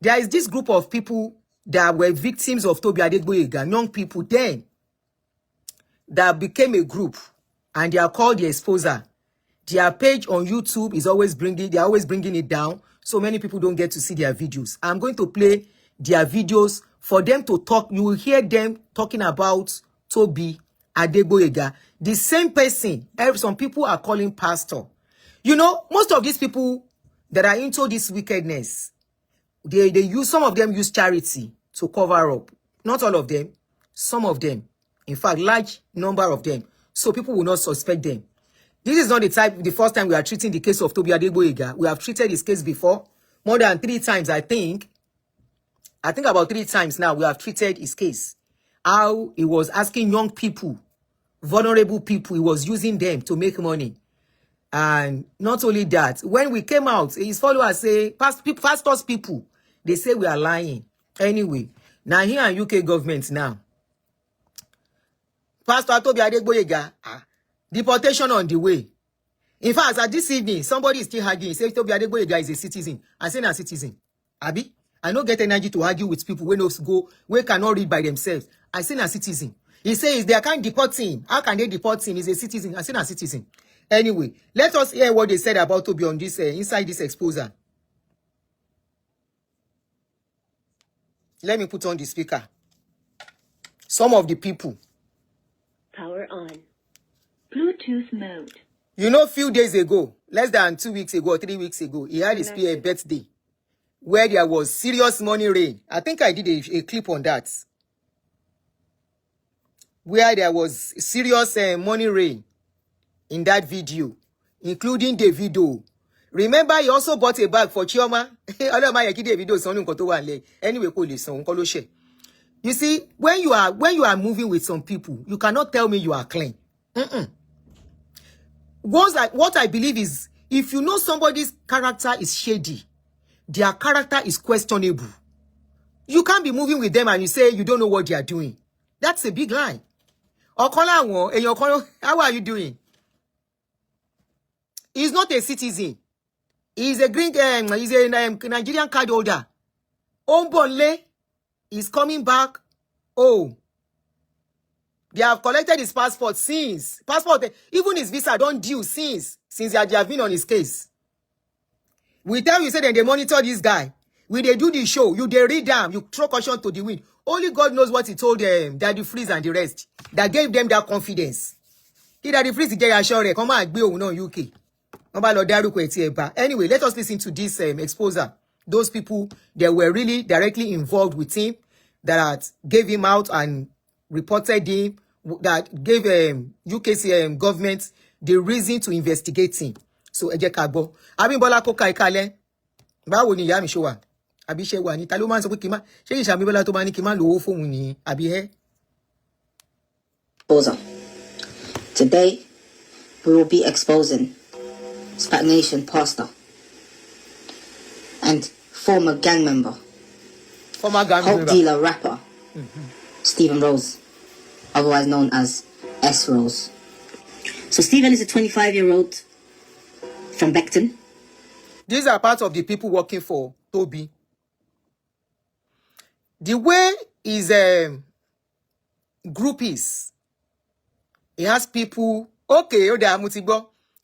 There is this group of people that were victims of Tobi Adegboyega, young people then, that became a group, and they are called the Exposer. Their page on YouTube is always they're always bringing it down, so many people don't get to see their videos. I'm going to play their videos for them to talk. You will hear them talking about Tobi Adegboyega, the same person some people are calling pastor. You know, most of these people that are into this wickedness, they use, some of them use charity to cover up. Not all of them, some of them. In fact, large number of them. So people will not suspect them. This is not the first time we are treating the case of Tobi Adegboyega. We have treated his case before. More than 3 times, I think. I think about 3 times now we have treated his case. How he was asking young people, vulnerable people, he was using them to make money. And not only that, when we came out, his followers say, pastors people, they say we are lying. Anyway, now here in UK government now, Pastor Tobi Adegboyega, deportation on the way. In fact, at this evening, somebody is still arguing. Say Tobi Adegboyega is a citizen. I say a citizen. Abi, I don't get energy to argue with people when cannot read by themselves. I say a citizen. He says they can't deport him. How can they deport him? He's a citizen. I say a citizen. Anyway, let us hear what they said about Tobi on this inside this exposer. Let me put on the speaker. Some of the people. Power on. Bluetooth mode. You know, a few days ago, less than 2 weeks ago, 3 weeks ago, he had his birthday where there was serious money rain. I think I did a clip on that. Where there was serious money rain in that video, including the video. Remember, he also bought a bag for Chioma. Anyway, you see, when you are moving with some people, you cannot tell me you are clean. What I believe is, if you know somebody's character is shady, their character is questionable, you can't be moving with them and you say you don't know what they are doing. That's a big lie. How are you doing? He's not a citizen. He's a he's a Nigerian card holder. Ombonle is coming back. Oh, they have collected his passport since. Even his visa don't due since they have been on his case. We tell you, say that they monitor this guy. We they do the show, you they read them, you throw caution to the wind. Only God knows what he told them, Daddy Freeze and the rest, that gave them that confidence. He Daddy Freeze the come on, be no UK. Anyway, let us listen to this exposer. Those people that were really directly involved with him, that gave him out and reported him, that gave UK's government the reason to investigate him. So, Ejekabo. Abimbola ko kaikale. Báwo ni ìyá mi ṣe wà? Àbí ṣe wà ní ta ló máa ń sọ pé kí má ṣe Ìṣàmíbọ́lá tó máa ní kí má lówó fóun ni àbí ẹ́. Today, we will be exposing Stagnation pastor and former gang member, hope dealer rapper, Stephen Rose, otherwise known as S. Rose. So Stephen is a 25-year-old from Beckton. These are part of the people working for Tobi. The way his group is, he has people,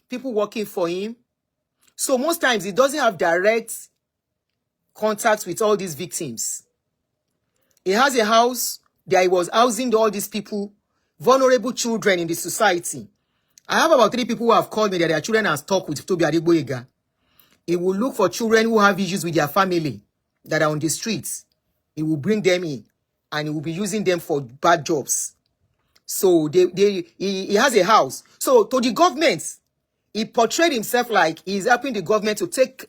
people working for him. So most times he doesn't have direct contact with all these victims. He has a house that he was housing all these people, vulnerable children in the society. I have about 3 people who have called me that their children are stuck with Tobi Adegboyega. He will look for children who have issues with their family that are on the streets. He will bring them in and he will be using them for bad jobs. So he has a house. So to the government, he portrayed himself like he's helping the government to take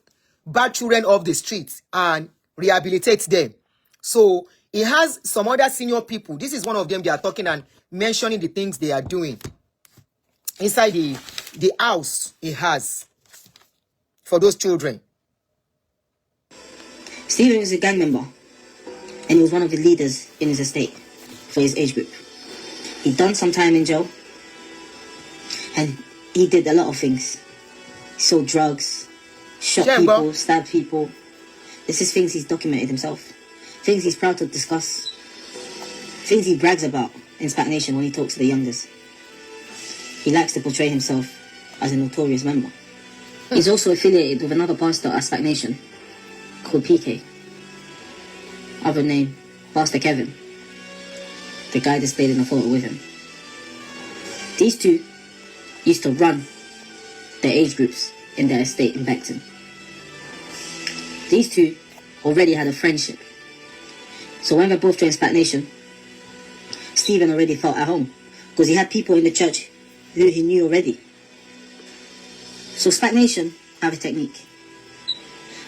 bad children off the streets and rehabilitate them. So he has some other senior people. This is one of them. They are talking and mentioning the things they are doing inside the house he has for those children. Stephen is a gang member, and he was one of the leaders in his estate for his age group. He'd done some time in jail, and he did a lot of things. He sold drugs, shot people, stabbed people, This is things he's documented himself. Things he's proud to discuss. Things he brags about in SPAC Nation when he talks to the youngers. He likes to portray himself as a notorious member. He's also affiliated with another pastor at SPAC Nation called PK. Other name, Pastor Kevin. The guy displayed in the photo with him. These two used to run their age groups in their estate in Beckton. These two already had a friendship. So when they both joined SPAC Nation, Stephen already felt at home because he had people in the church who he knew already. So SPAC Nation have a technique.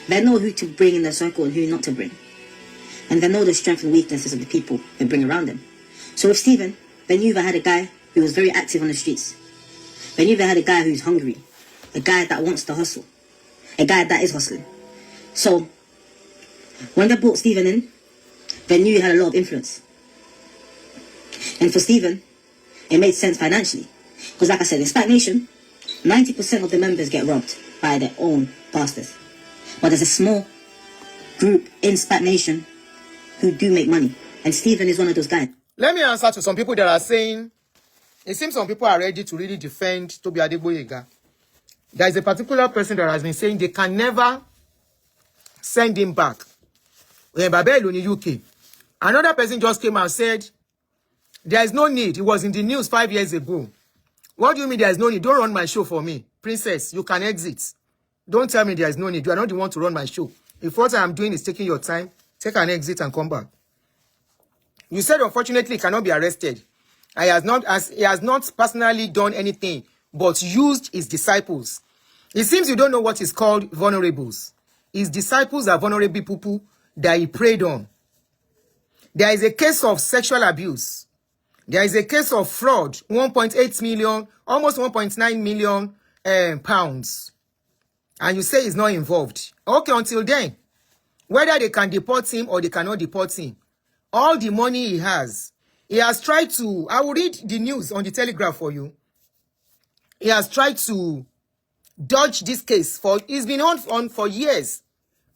They know who to bring in their circle and who not to bring. And they know the strengths and weaknesses of the people they bring around them. So with Stephen, they knew they had a guy who was very active on the streets. They knew they had a guy who's hungry, a guy that wants to hustle, a guy that is hustling. So when they brought Stephen in, they knew he had a lot of influence. And for Stephen, it made sense financially. Because like I said, in SPAC Nation, 90% of the members get robbed by their own pastors. But there's a small group in SPAC Nation who do make money. And Stephen is one of those guys. Let me answer to some people that are saying, it seems some people are ready to really defend Tobi Adegboyega. There is a particular person that has been saying they can never send him back. In UK. Another person just came and said, there is no need. It was in the news 5 years ago. What do you mean there is no need? Don't run my show for me. Princess, you can exit. Don't tell me there is no need. You are not the one to run my show. If what I am doing is taking your time, take an exit and come back. You said, unfortunately, he cannot be arrested. He has not personally done anything, but used his disciples. It seems you don't know what is called vulnerables. His disciples are vulnerable people that he preyed on. There is a case of sexual abuse. There is a case of fraud, 1.8 million, almost 1.9 million pounds. And you say he's not involved. Okay, until then, whether they can deport him or they cannot deport him, all the money he has tried to, I will read the news on the Telegraph for you. He has tried to dodge this case it's been on for years.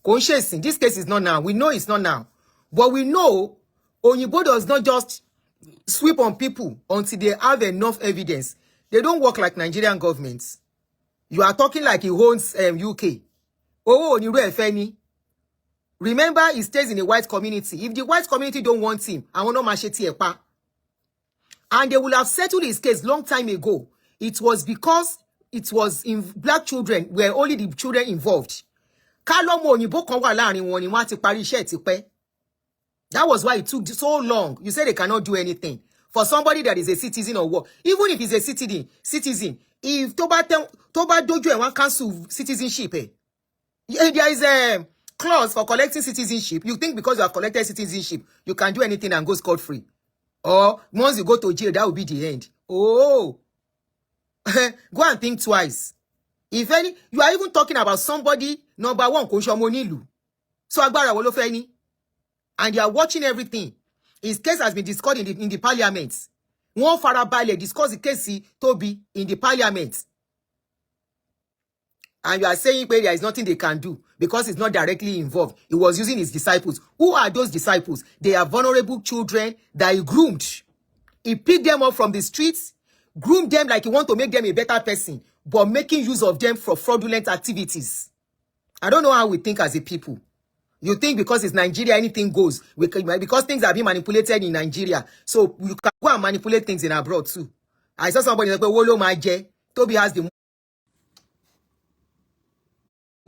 This case is not now. We know it's not now. But we know Onyibo does not just sweep on people until they have enough evidence. They don't work like Nigerian governments. You are talking like he owns UK. Oh, Oniru Efeni. Remember, he stays in a white community. If the white community don't want him, I want to machete epa. And they will have settled his case long time ago. It was because it was in black children, were only the children involved. That was why it took so long. You say they cannot do anything. For somebody that is a citizen or what, even if he's a citizen, if Toba Dojo and one cancel citizenship, there is a clause for collecting citizenship. You think because you have collected citizenship, you can do anything and go scot-free. Or once you go to jail, that will be the end. Oh, go and think twice. If any, you are even talking about somebody, number one, Koshomonilu. So Agbara Wolofeni. And they are watching everything. His case has been discussed in the parliament. One Farabale discussed the case Tobi in the parliament. And you are saying there is nothing they can do because it's not directly involved. He was using his disciples. Who are those disciples? They are vulnerable children that he groomed. He picked them up from the streets, groomed them like he want to make them a better person, but making use of them for fraudulent activities. I don't know how we think as a people. You think because it's Nigeria, anything goes. Because things are being manipulated in Nigeria. So you can go and manipulate things in abroad too. I saw somebody like, Wolo Maje, Tobi has the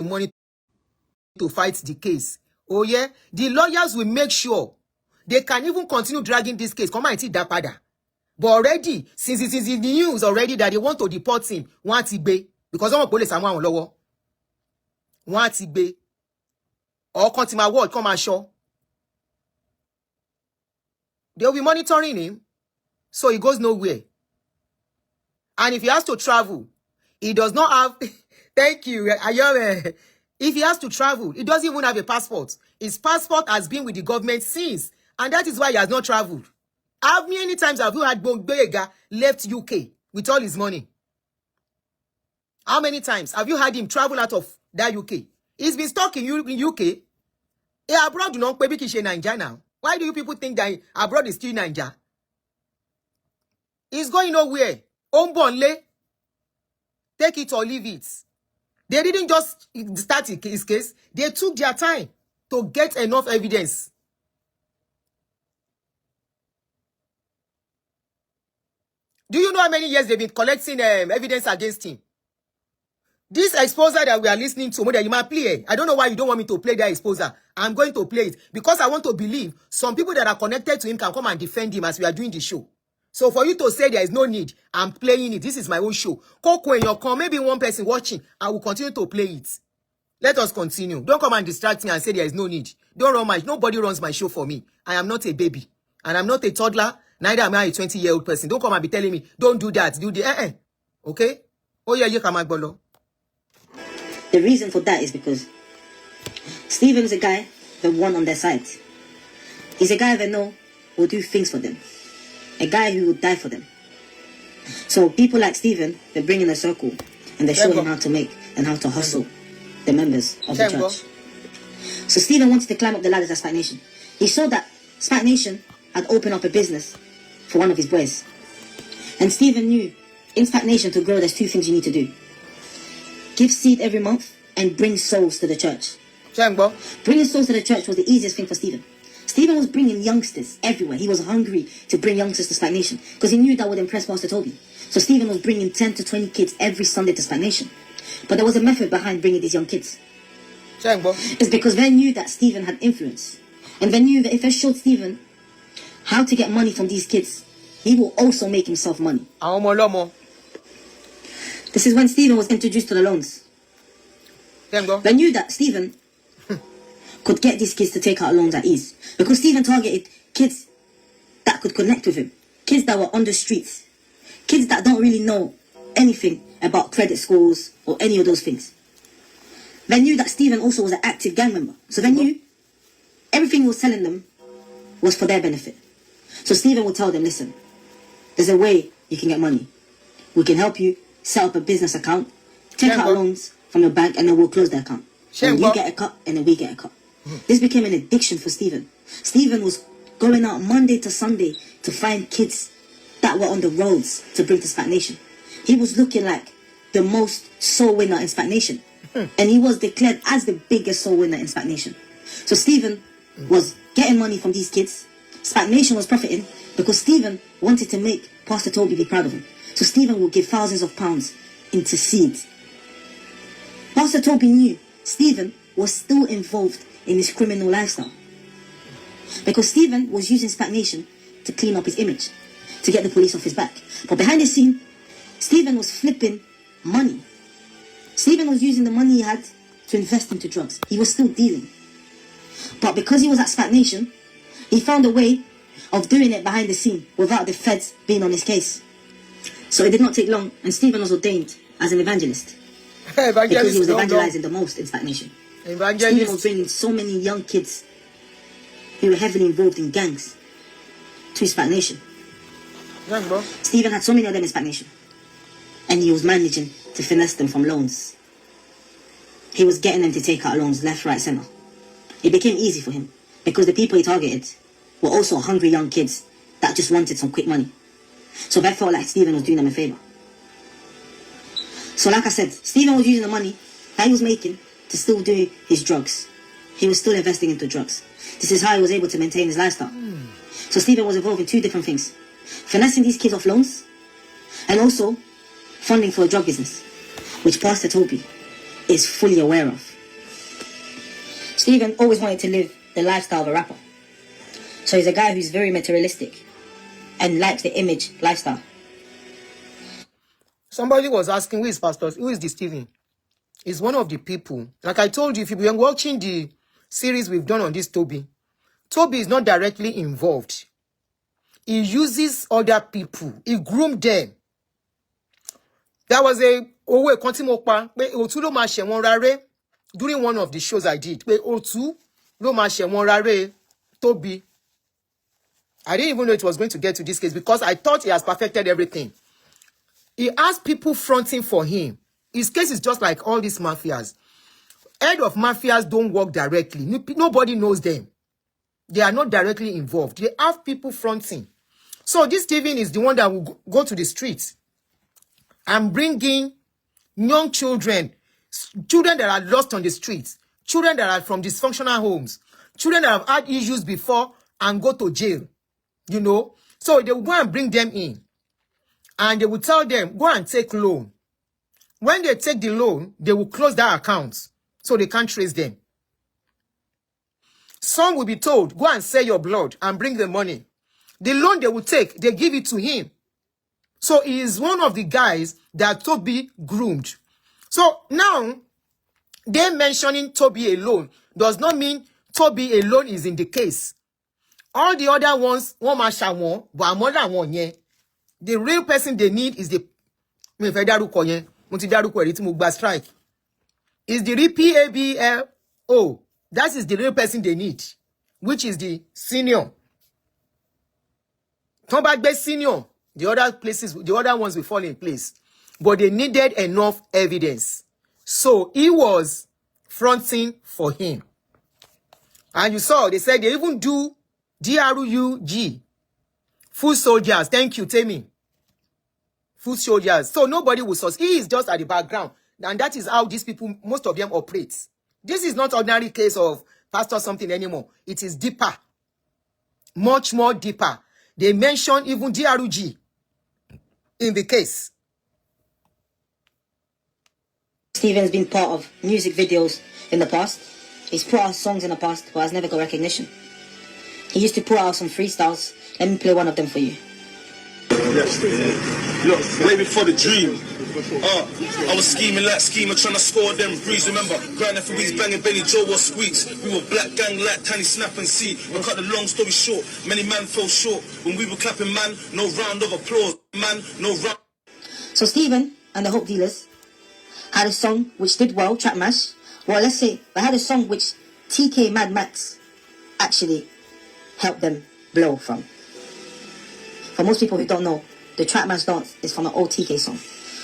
money to fight the case. Oh yeah? The lawyers will make sure they can even continue dragging this case. Come and see that pada. But already, since it is in the news already that they want to deport him, want to be because some police are one lower. Want to be. Or come to my word, come and show. They'll be monitoring him, so he goes nowhere. And if he has to travel, he does not have... Thank you. If he has to travel, he doesn't even have a passport. His passport has been with the government since, and that is why he has not traveled. How many times have you had Adegboyega left UK with all his money? How many times have you had him travel out of that UK? He's been stuck in UK. Abroad do not pay big in Nigeria now. Why do you people think that abroad is still Nigeria? It's going nowhere. Ombonle. Take it or leave it. They didn't just start his case. They took their time to get enough evidence. Do you know how many years they've been collecting evidence against him? This exposure that we are listening to, you might play. I don't know why you don't want me to play that exposure. I'm going to play it because I want to believe some people that are connected to him can come and defend him as we are doing the show. So for you to say there is no need, I'm playing it. This is my own show. Coco in your con, maybe one person watching, I will continue to play it. Let us continue. Don't come and distract me and say there is no need. Don't run nobody runs my show for me. I am not a baby. And I'm not a toddler. Neither am I a 20-year-old person. Don't come and be telling me, don't do that. Do the Okay? Oh yeah, you come bolo. The reason for that is because Stephen's a guy that won on their side. He's a guy that will do things for them. A guy who would die for them. So people like Stephen, they bring in a circle and they show him how to make and how to hustle the members of the church. So Stephen wanted to climb up the ladders at Spike Nation. He saw that Spike Nation had opened up a business for one of his boys. And Stephen knew in Spike Nation to grow, there's two things you need to do. Give seed every month and bring souls to the church. Bringing souls to the church was the easiest thing for Stephen. Stephen was bringing youngsters everywhere. He was hungry to bring youngsters to Spike Nation because he knew that would impress Pastor Tobi. So Stephen was bringing 10 to 20 kids every Sunday to Spike Nation. But there was a method behind bringing these young kids. It's because they knew that Stephen had influence. And they knew that if they showed Stephen how to get money from these kids, he will also make himself money. This is when Stephen was introduced to the loans. They knew that Stephen could get these kids to take out loans at ease. Because Stephen targeted kids that could connect with him. Kids that were on the streets. Kids that don't really know anything about credit scores or any of those things. They knew that Stephen also was an active gang member. So they knew everything he was telling them was for their benefit. So Stephen would tell them, listen, there's a way you can get money. We can help you set up a business account, take out loans from your bank, and then we'll close the account. And you get a cut, and then we get a cut. This became an addiction for Stephen. Stephen was going out Monday to Sunday to find kids that were on the roads to bring to Spike Nation. He was looking like the most soul winner in Spike Nation. And he was declared as the biggest soul winner in Spike Nation. So Stephen was getting money from these kids. Spike Nation was profiting because Stephen wanted to make Pastor Tobi be proud of him. So Stephen would give thousands of pounds into seeds. Pastor Tobi knew Stephen was still involved in his criminal lifestyle. Because Stephen was using Spike Nation to clean up his image, to get the police off his back. But behind the scene, Stephen was flipping money. Stephen was using the money he had to invest into drugs. He was still dealing. But because he was at Spike Nation, he found a way of doing it behind the scene without the feds being on his case. So it did not take long, and Stephen was ordained as an evangelist. Because he was evangelizing the most in Spike Nation. Stephen was bringing so many young kids who were heavily involved in gangs to Spike Nation. Stephen had so many of them in Spike Nation. And he was managing to finesse them from loans. He was getting them to take out loans left, right, center. It became easy for him because the people he targeted were also hungry young kids that just wanted some quick money. So they felt like Stephen was doing them a favor. So like I said, Stephen was using the money that he was making to still do his drugs. He was still investing into drugs. This is how he was able to maintain his lifestyle. So Stephen was involved in two different things. Finessing these kids off loans and also funding for a drug business, which Pastor Tobi is fully aware of. Stephen always wanted to live the lifestyle of a rapper. So he's a guy who's very materialistic and likes the image lifestyle. Somebody was asking, who is Pastor? Who is this Stephen? He's one of the people. Like I told you, if you've been watching the series we've done on this Tobi, Tobi is not directly involved. He uses other people. He groomed them. There was a Owe Kontimokpa, Otu lo ma shewon rare during one of the shows I did. Otu lo ma shewon rare Tobi. I didn't even know it was going to get to this case because I thought he has perfected everything. He has people fronting for him. His case is just like all these mafias. Head of mafias don't work directly. Nobody knows them. They are not directly involved. They have people fronting. So this Stephen is the one that will go to the streets and bring in young children, children that are lost on the streets, children that are from dysfunctional homes, children that have had issues before and go to jail, you know. So they will go and bring them in and they will tell them, go and take loan. When they take the loan, they will close their accounts so they can't trace them. Some will be told, go and sell your blood and bring the money. The loan they will take, they give it to him. So he is one of the guys that Tobi groomed. So now, they mentioning Tobi alone does not mean Tobi alone is in the case. All the other ones, the real person they need is the strike. Is the real PABLO. That is the real person they need, which is the senior. Come back best senior. The other places, the other ones will fall in place. But they needed enough evidence. So he was fronting for him. And you saw, they said they even do DRUG. Foot soldiers. Thank you, Temi. Foot soldiers. So nobody will source. He is just at the background. And that is how these people, most of them operate. This is not ordinary case of pastor something anymore. It is deeper. Much more deeper. They mention even DRUG in the case. Stephen's been part of music videos in the past. He's put out songs in the past, but has never got recognition. He used to put out some freestyles. Let me play one of them for you. Yes, look, way before the dream. I was scheming like schemer, trying to score them breeze. Remember, grinding for weeks, banging Benny Joe was squeaks. We were black gang like Tiny Snap and C. And cut the long story short, many man fell short. When we were clapping, man, no round of applause. Man, no round. So Stephen and the Hope Dealers had a song which did well, Trap Mash. Well, let's say they had a song which TK Mad Max actually helped them blow from. For most people who don't know, the Trap Mash dance is from an old TK song.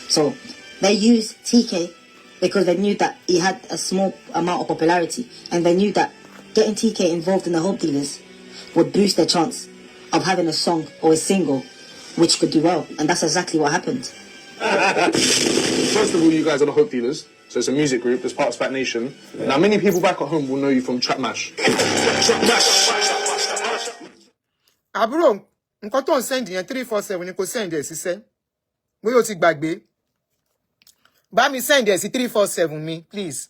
So they used TK because they knew that he had a small amount of popularity, and they knew that getting TK involved in the Hope Dealers would boost their chance of having a song or a single which could do well, and that's exactly what happened. First of all, you guys are the Hope Dealers, so it's a music group that's part of Spat Nation. Now, many people back at home will know you from Trap Mash. Abro, nǹkan tó ń send yẹn 347 ni kò send ẹ̀ síṣẹ́. Bóyá o ti gbàgbé. Bá mi send ẹ̀ sí 347 mi, please.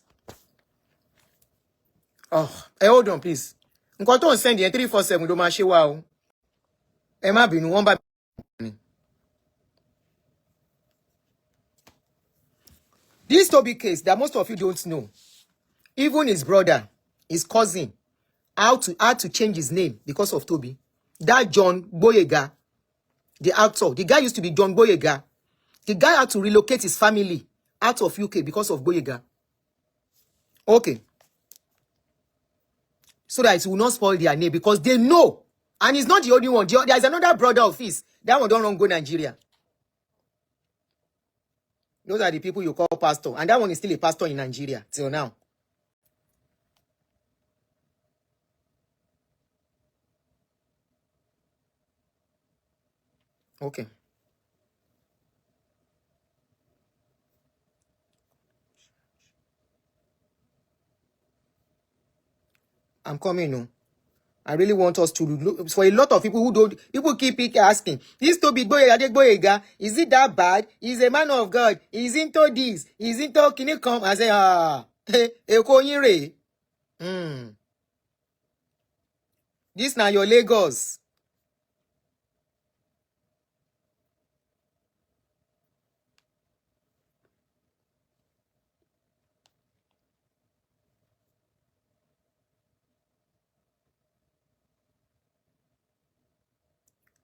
Oh, hold on, please. Nǹkan tó ń send yẹn 347 ló máa ṣe wá o. Ẹ má bínú, wọ́n bá mi. This Tobi case that most of you don't know, even his brother, his cousin, had to change his name because of Tobi. That John Boyega, the actor, the guy used to be John Boyega. The guy had to relocate his family out of UK because of Boyega. Okay. So that it will not spoil their name because they know. And he's not the only one. There is another brother of his. That one don't go Nigeria. Those are the people you call pastor. And that one is still a pastor in Nigeria till now. Okay. I'm coming now. I really want us to look for a lot of people who don't. People keep asking, this Tobi Adegboyega, is it that bad? He's a man of God. He's into this. He's into. Can you come? I say, This now your Lagos.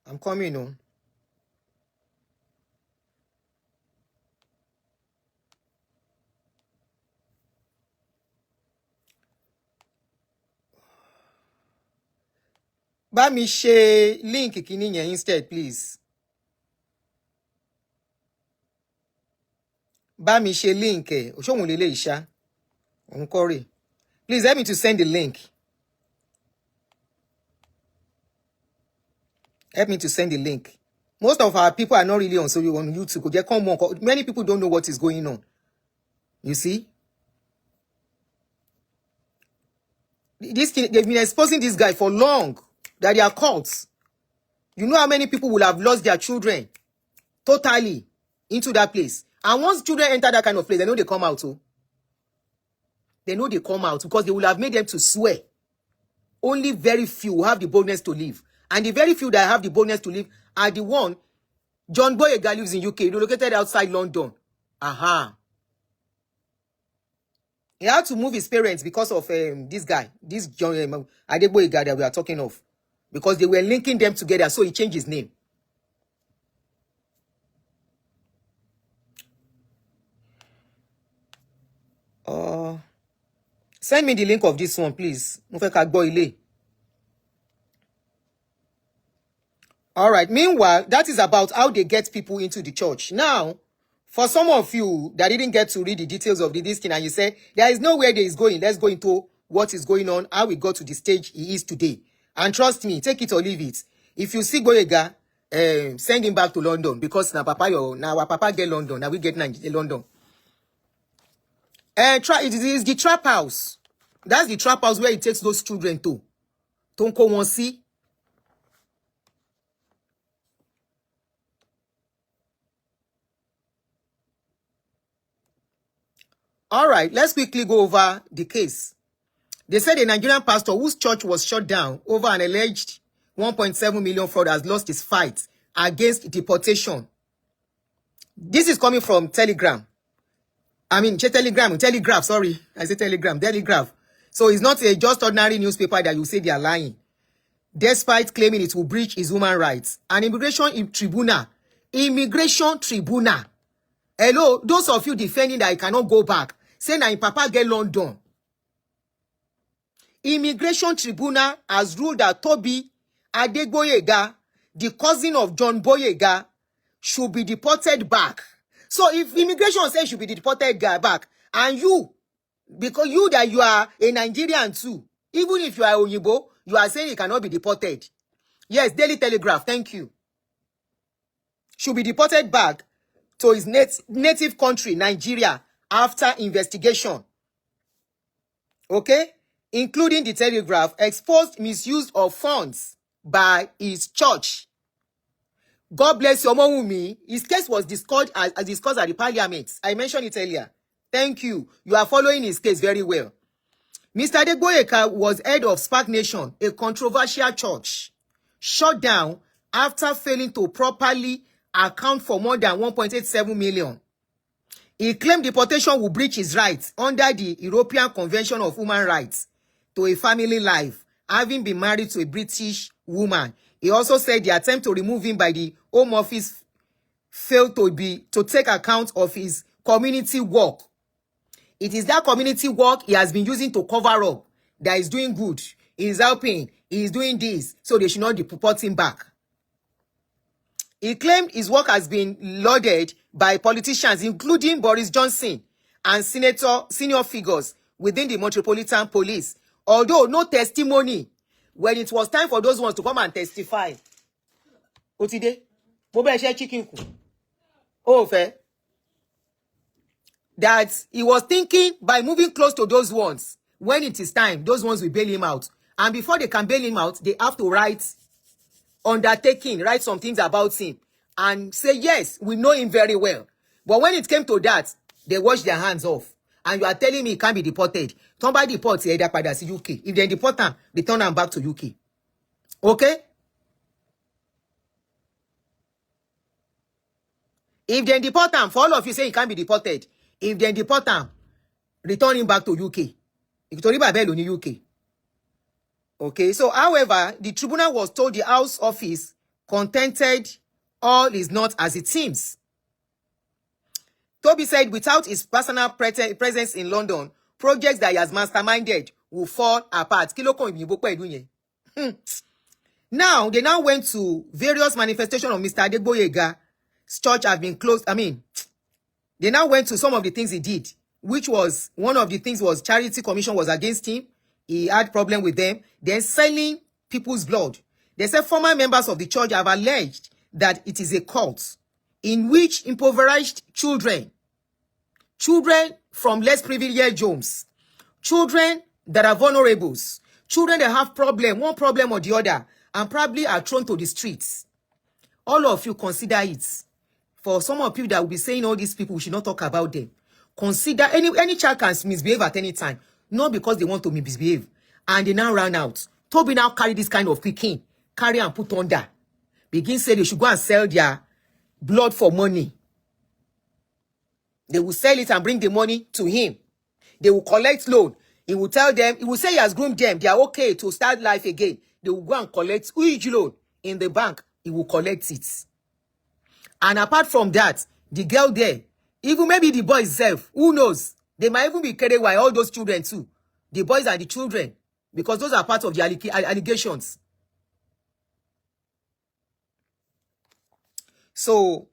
I'm coming on. Bá mi ṣe link kìíní yẹn instead, please. Bá mi ṣe link ẹ̀. Òṣòwò lè lè ṣá. Onkori. Please help me to send the link. Help me to send the link. Most of our people are not really on YouTube. They come on. Many people don't know what is going on. You see? They've been exposing this guy for long. That they are cults. You know how many people will have lost their children totally into that place. And once children enter that kind of place, they know they come out. Oh. They know they come out because they will have made them to swear. Only very few have the boldness to leave. And the very few that have the boldness to leave are the one. John Boyega lives in UK, located outside London. Aha. He had to move his parents because of this guy, this John Adegboyega that we are talking of. Because they were linking them together, so he changed his name. Send me the link of this one, please. All right. Meanwhile, that is about how they get people into the church. Now, for some of you that didn't get to read the details of this thing and you say, there is nowhere there is going. Let's go into what is going on, how we got to the stage he is today. And trust me, take it or leave it. If you see Boyega, send him back to London because now our papa get London, now we get London. It is the trap house. That's the trap house where he takes those children to. Tonko Wonsi. All right, let's quickly go over the case. They said a Nigerian pastor whose church was shut down over an alleged 1.7 million fraud has lost his fight against deportation. This is coming from Telegraph. Sorry. I said Telegraph. So it's not a just ordinary newspaper that you say they are lying. Despite claiming it will breach his human rights. An immigration tribunal. Hello, those of you defending that I cannot go back. Say na in Papa get London. Immigration Tribunal has ruled that Tobi Adegboyega, the cousin of John Boyega, should be deported back. So if immigration says should be deported back, and you, because you that you are a Nigerian too, even if you are Oyibo, you are saying you cannot be deported. Yes, Daily Telegraph, thank you. Should be deported back to his native country, Nigeria, after investigation. Okay? Including the Telegraph, exposed misuse of funds by his church. God bless you, Omowumi. His case was discussed at the parliament. I mentioned it earlier. Thank you. You are following his case very well. Mr. Adegboyega was head of Spark Nation, a controversial church, shut down after failing to properly account for more than 1.87 million. He claimed deportation would breach his rights under the European Convention of Human Rights to a family life, having been married to a British woman. He also said the attempt to remove him by the Home Office failed to take account of his community work. It is that community work he has been using to cover up that is doing good. He is helping. He is doing this, so they should not deport him back. He claimed his work has been lauded by politicians, including Boris Johnson and senior figures within the Metropolitan Police. Although no testimony when it was time for those ones to come and testify. Otide, chicken. Oh, fair. That he was thinking by moving close to those ones, when it is time, those ones will bail him out. And before they can bail him out, they have to write some things about him and say, yes, we know him very well. But when it came to that, they washed their hands off. And you are telling me he can't be deported. Somebody deports either by the UK. If they deport him, return him back to UK. Okay? If they deport him, for all of you say he can't be deported. If they deport him, return him back to UK. UK. Okay, so however, the tribunal was told the House Office contented all is not as it seems. Tobi said without his personal presence in London, projects that he has masterminded will fall apart. Now, they now went to various manifestations of Mr. Adegboyega's church have been closed. They now went to some of the things he did. which was one of the things was Charity Commission was against him. He had problem with them. Then selling people's blood. They said former members of the church have alleged that it is a cult in which impoverished children from less privileged homes, children that are vulnerables, children that have one problem or the other, and probably are thrown to the streets. All of you consider it. For some of you that will be saying all these people, we should not talk about them. Consider any child can misbehave at any time, not because they want to misbehave, and they now run out. Tobi now carry this kind of picking, carry and put under. Begin say they should go and sell their blood for money. They will sell it and bring the money to him. They will collect loan. He will tell them, he will say he has groomed them. They are okay to start life again. They will go and collect huge loan in the bank. He will collect it. And apart from that, the girl there, even maybe the boys self, who knows? They might even be carried by all those children too. The boys and the children. Because those are part of the allegations. So,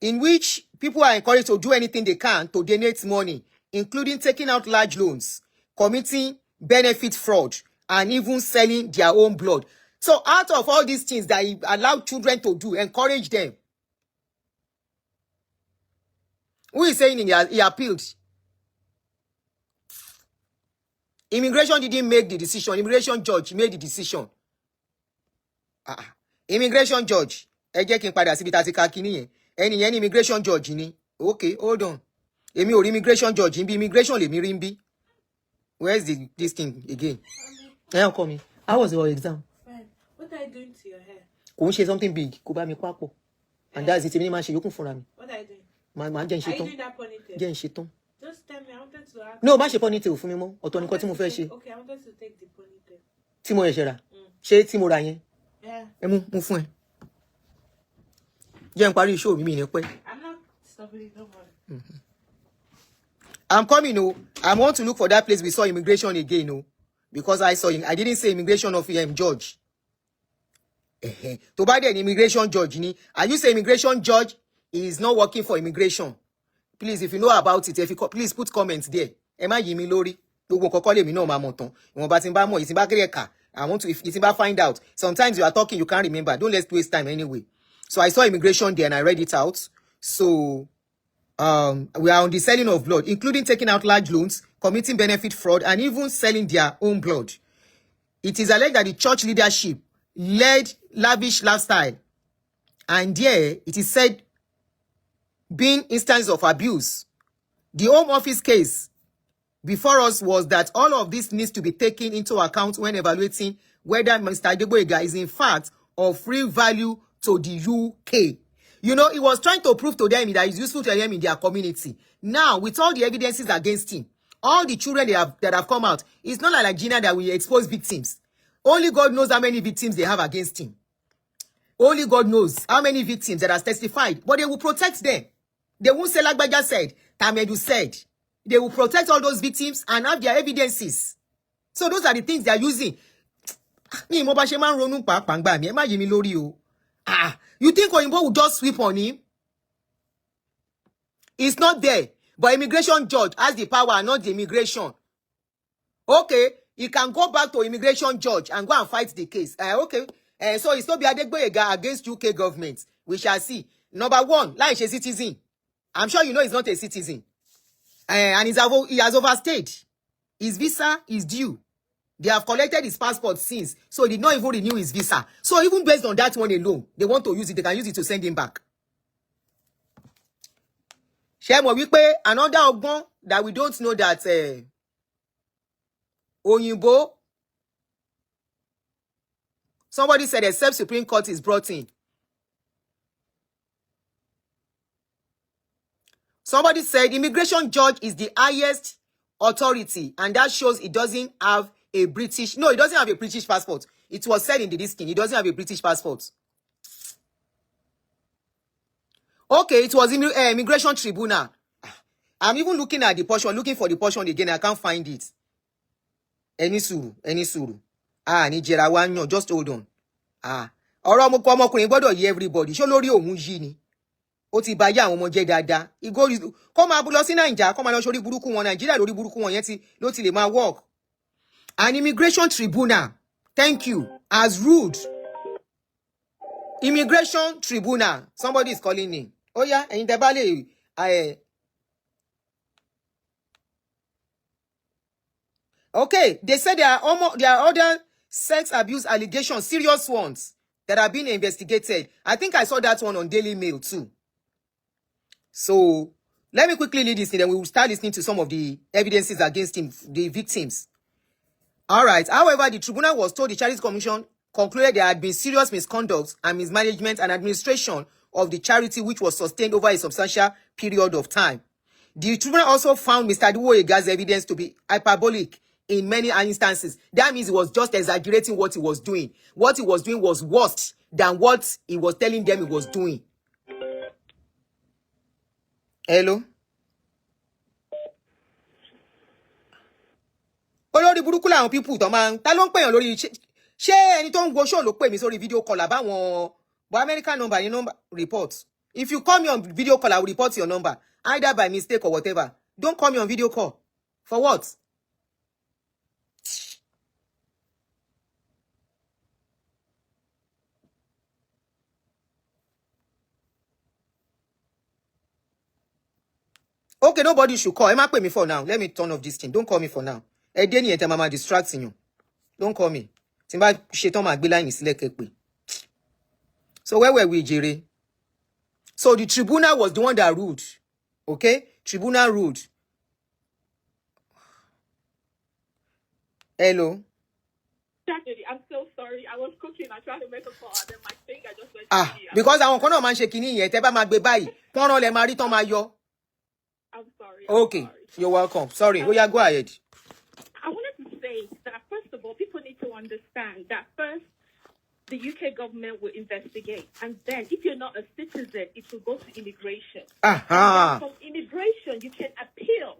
in which people are encouraged to do anything they can to donate money, including taking out large loans, committing benefit fraud, and even selling their own blood. So out of all these things that he allowed children to do, encourage them. Who is saying he appealed? Immigration didn't make the decision. Immigration judge made the decision. Immigration judge. Ẹ jẹ́ kí n padà síbi tá ti ka kíní yẹn. Ẹni yẹn ni immigration judge ni. Okay, hold on. Èmi ò rí immigration judge ń bí. Immigration lèmi rí ń bí. Where's this thing again? Call me. How was your exam? Fine. What are you doing to your hair? Kò ń ṣe something big. Kò bá mi pápọ̀. And that's it. Èmi ni máa ṣe yókùn fúnra mi. What are you doing? Màá jẹ́ ń ṣe Are you tán. doing that ponytail? Jẹ́ ń ṣe tán. Just tell me. I wanted to ask. No, má ṣe ponytail fún mi mọ́. Ọ̀tọ̀ nìkan tí mo fẹ́ ṣe. Okay, I wanted to take the ponytail. Tí mo ṣe rà. Ṣé tí mo rà yẹn? Yeah. Ẹ mú fún ẹ. Jẹ́ n parí show mi ní pẹ́. I'm not stopping it, don't worry. I'm coming, I want to look for that place we saw immigration again, because I didn't say immigration of judge. To buy the immigration judge, and you say immigration judge is not working for immigration. Please, if you know about it, please put comments there. Emma Yimi Lori, I want to, if find out. Sometimes you are talking, you can't remember. Don't let's waste time anyway. So I saw immigration there and I read it out. So we are on the selling of blood, including taking out large loans, committing benefit fraud, and even selling their own blood. It is alleged that the church leadership led lavish lifestyle, and there it is said being instances of abuse. The Home Office case before us was that all of this needs to be taken into account when evaluating whether Mr. Adegboyega is in fact of real value to the UK. You know, he was trying to prove to them that it's useful to them in their community. Now, with all the evidences against him, all the children that have come out, it's not like Gina that we expose victims. Only God knows how many victims they have against him. Only God knows how many victims that have testified. But they will protect them. They won't say like Baja said, Tamedu said. They will protect all those victims and have their evidences. So those are the things they are using. You think Oyinbo will just sweep on him? It's not there. But immigration judge has the power, not the immigration. Okay, he can go back to immigration judge and go and fight the case. Okay, so it's Tobi Adegboyega against UK government. We shall see. Number one, like a citizen. I'm sure you know he's not a citizen. And he has overstayed. His visa is due. They have collected his passport since, so he did not even renew his visa. So even based on that one alone, they want to use it. They can use it to send him back. Shemo wípé another ogbon that we don't know that Oyinbo. Somebody said except Supreme Court is brought in. Somebody said immigration judge is the highest authority, and that shows it doesn't have a British. No, it doesn't have a British passport. It was said in the listing. It doesn't have a British passport. Okay, it was Immigration Tribunal. I'm even looking at the portion, looking for the portion again. I can't find it. Any suru. Nigeria one, just hold on. Ọ̀rọ̀ ọmọkùnrin gbọ́dọ̀ yé everybody. Ṣó lórí òun yí ni. ó ti bá yá àwọn ọmọ jẹ́ dáadáa. Igo kó máa lọ sí Naija, kó máa lọ sórí burúkú wọn Nigeria lórí burúkú wọn yẹn ló ti lè máa work. An immigration tribunal, thank you, as ruled. Immigration tribunal, somebody is calling me. Oh yeah, ẹ̀yin tẹ́ bá lè okay, they said there are other sex abuse allegations, serious ones, that are being investigated. I think I saw that one on Daily Mail too. So let me quickly read this, and then we will start listening to some of the evidences against him, the victims. All right. However, the tribunal was told the Charities Commission concluded there had been serious misconduct and mismanagement and administration of the charity, which was sustained over a substantial period of time. The tribunal also found Mr. Adegboyega's evidence to be hyperbolic in many instances. That means he was just exaggerating what he was doing. What he was doing was worse than what he was telling them he was doing. Hello? Olórí burúkú làwọn people tó máa ta ló ń pèyàn lórí ṣé ẹni tó ń wo show ló pè mí sórí video call àbáwọn American number ní number report. If you call me on video call, I will report your number either by mistake or whatever. Don't call me on video call. For what? Okay, nobody should call. Ẹ má pè mí for now. Let me turn off this thing. Don't call me for now. Ẹ dé ní ẹ̀ tẹ́ máa distracting you. Don't call me. Tí n bá ṣetán máa gbé line sílẹ̀ kẹ́ pè. So where were we, Jere? So the tribunal was the one that ruled. Okay? Tribunal ruled. Hello? I'm so sorry. I was cooking. I tried to make a call, and then my finger just went. Because àwọn kan náà máa ń ṣe kinní yẹn tẹ́ bá máa gbé báyìí. Pọ́nrán lẹ máa rí tán máa yọ. I'm sorry. Okay. Sorry. You're welcome. Sorry. Oh yeah, go ahead. I wanted to say that first of all, people need to understand that first, the UK government will investigate, and then if you're not a citizen, it will go to immigration. Aha. From immigration, you can appeal,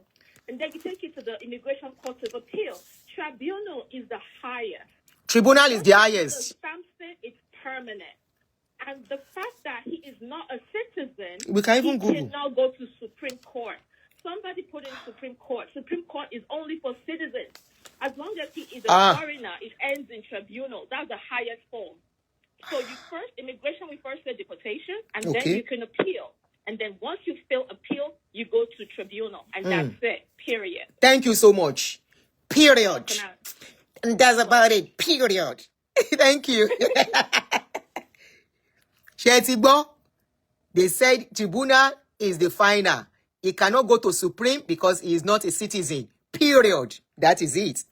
and then you take it to the Immigration Court of Appeal. Tribunal is the highest. Tribunal is the highest. Something is permanent. And the fact that he is not a citizen, we can even he cannot go to Supreme Court. Somebody put in Supreme Court. Supreme Court is only for citizens. As long as he is a foreigner, it ends in tribunal. That's the highest form. So immigration, we first say deportation, and then you can appeal. And then once you still appeal, you go to tribunal. And that's it. Period. Thank you so much. Period. And that's about it. Period. Thank you. They said tribunal is the final. He cannot go to Supreme because he is not a citizen. Period. That is it.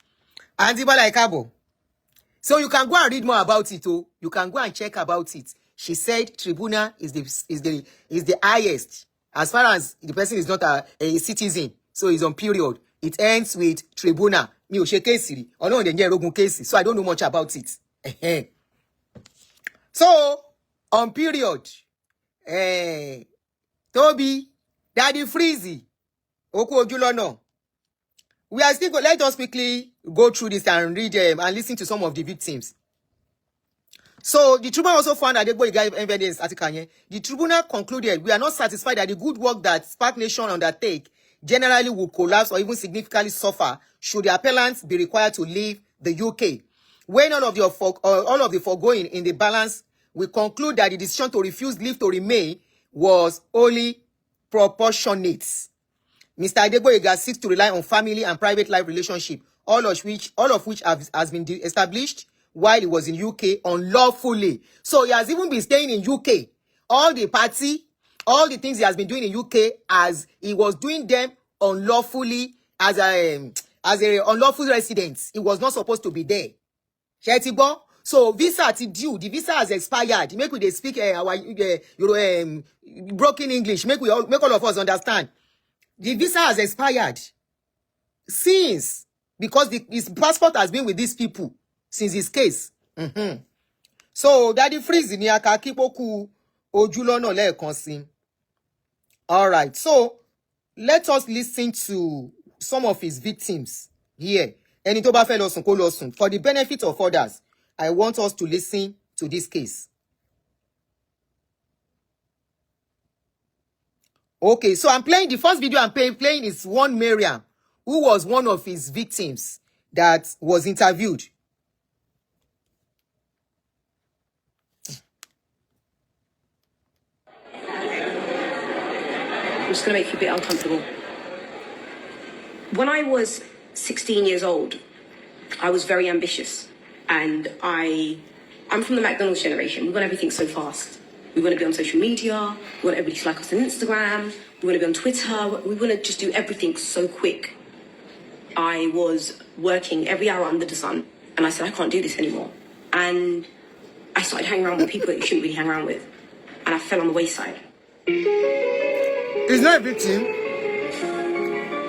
So you can go and read more about it. Oh, you can go and check about it. She said tribunal is the highest as far as the person is not a citizen. So he's on period. It ends with tribunal. So I don't know much about it. So on period. Tobi, Daddy Freezy, Oku Ojulono. We are still let us quickly go through this and read and listen to some of the victims. So the tribunal also found that Adegboyega evidence at Kanye. The tribunal concluded we are not satisfied that the good work that Spark Nation undertake generally will collapse or even significantly suffer should the appellants be required to leave the UK. When all of the foregoing in the balance, we conclude that the decision to refuse leave to remain was only proportionate. Mr. Adegboyega seeks to rely on family and private life relationship, all of which has been established while he was in UK unlawfully. So he has even been staying in UK. All the things he has been doing in UK, as he was doing them unlawfully as a unlawful resident. He was not supposed to be there. So visa ti due. The visa has expired. Make we speak our broken English. Make all of us understand. The visa has expired since, because his passport has been with these people since his case. So Daddy Freeze ni akakipoku ojulono lẹ́ẹ̀kan sí. All right. So let us listen to some of his victims here. Ẹni tó bá fẹ́ lọ sùn kó lọ sùn. For the benefit of others, I want us to listen to this case. Okay, so I'm playing the first video I'm playing is one Miriam, who was one of his victims that was interviewed. I'm just going to make you a bit uncomfortable. When I was 16 years old, I was very ambitious. And I'm from the McDonald's generation. We want everything so fast. We want to be on social media. We want everybody to like us on Instagram. We want to be on Twitter. We want to just do everything so quick. I was working every hour under the sun. And I said, I can't do this anymore. And I started hanging around with people that you shouldn't really hang around with. And I fell on the wayside. He's not a victim.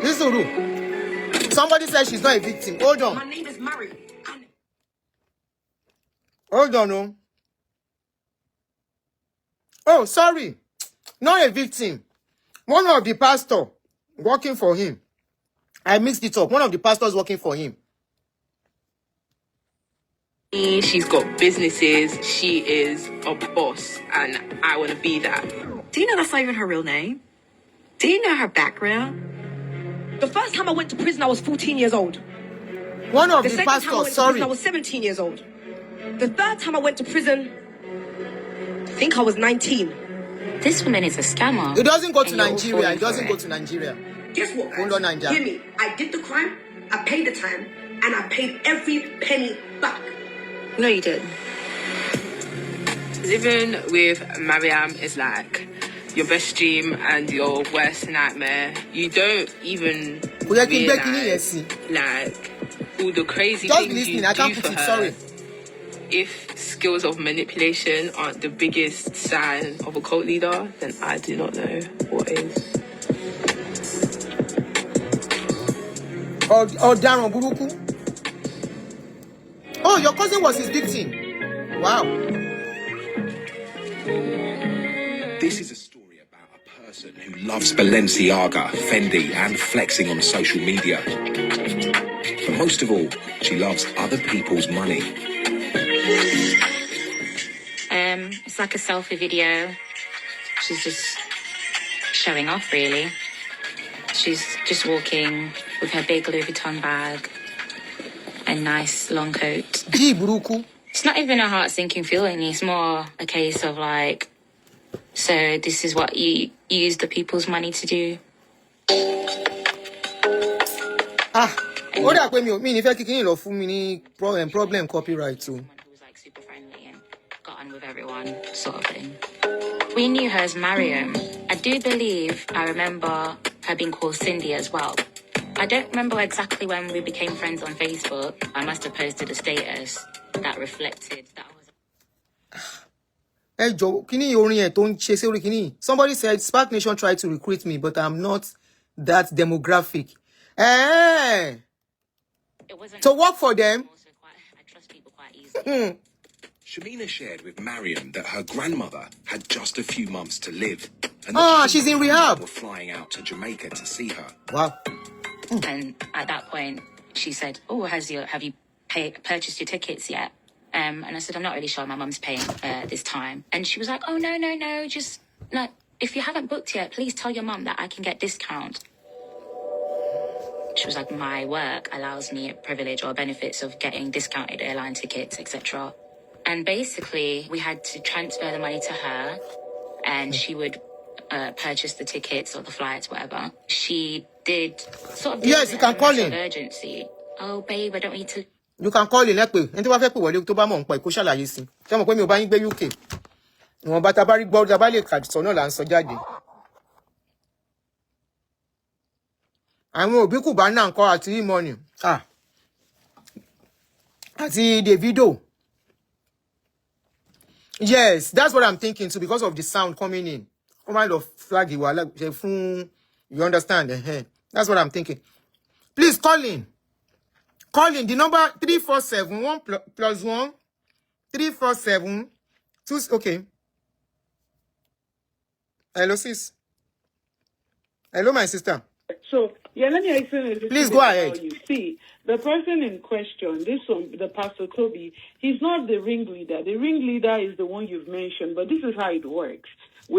This is Uru. Somebody said she's not a victim. Hold on. My name is Mary. Hold on, no. Oh, sorry. Not a victim. One of the pastors working for him. I mixed it up. One of the pastors working for him. She's got businesses. She is a boss. And I want to be that. Do you know that's not even her real name? Do you know her background? The first time I went to prison, I was 14 years old. One of the pastors, sorry. I was 17 years old. The third time I went to prison, I think I was 19. This woman is a scammer. It doesn't go to Nigeria. It doesn't go to Nigeria. Guess what, guys? Hold on, Nigeria. Hear me. I did the crime, I paid the time, and I paid every penny back. No, you did. Living with Mariam is like your best dream and your worst nightmare. You don't even realize, like, all the crazy things you do for her. If skills of manipulation aren't the biggest sign of a cult leader, then I do not know what is. Oh, Darren Buruku. Oh, your cousin was his victim. Wow. This is a story about a person who loves Balenciaga, Fendi, and flexing on social media. But most of all, she loves other people's money. It's like a selfie video. She's just showing off, really. She's just walking with her big Louis Vuitton bag and nice long coat. It's not even a heart-sinking feeling. It's more a case of like, so this is what you use the people's money to do. What that when you mean if I kicking off me problem copyright too. Super friendly and got on with everyone, sort of thing. We knew her as Mariam. I do believe I remember her being called Cindy as well. I don't remember exactly when we became friends on Facebook. I must have posted a status that reflected that I was. Somebody said Spark Nation tried to recruit me, but I'm not that demographic. To work for them. I trust people quite easily. Shamina shared with Mariam that her grandmother had just a few months to live. And she's in rehab. Were flying out to Jamaica to see her. Wow. And at that point, she said, "Oh, have you purchased your tickets yet?" And I said, "I'm not really sure. My mum's paying this time." And she was like, "Oh no, just no. If you haven't booked yet, please tell your mum that I can get discount." She was like, "My work allows me a privilege or benefits of getting discounted airline tickets, etc." And basically, we had to transfer the money to her, and she would purchase the tickets or the flights, whatever. She did sort of. Yes, you can call in. Urgency. Oh, babe, I don't need to. You can call in. Ẹni tó bá fẹ́ pè wọlé tó bá mọ̀ nípa ìkó ṣàlàyé sí. Ṣé mo pé mi ò bá yín gbé UK. Ìwọ̀n bá ta bá rí gbọ́ ta bá lè kà sọ náà là ń sọ jáde. Àwọn òbí kù bá náà ńkọ́ àti e-money. Àti Davido. Yes, that's what I'm thinking too because of the sound coming in. Come on, flag you understand? That's what I'm thinking. Please call in. Call in. The number 347 1 plus 1 347 2. Okay. Hello, sis. Hello, my sister. So, let me explain a little Please go ahead. You see, the person in question, this one, the Pastor Tobi, he's not the ringleader. The ringleader is the one you've mentioned, but this is how it works.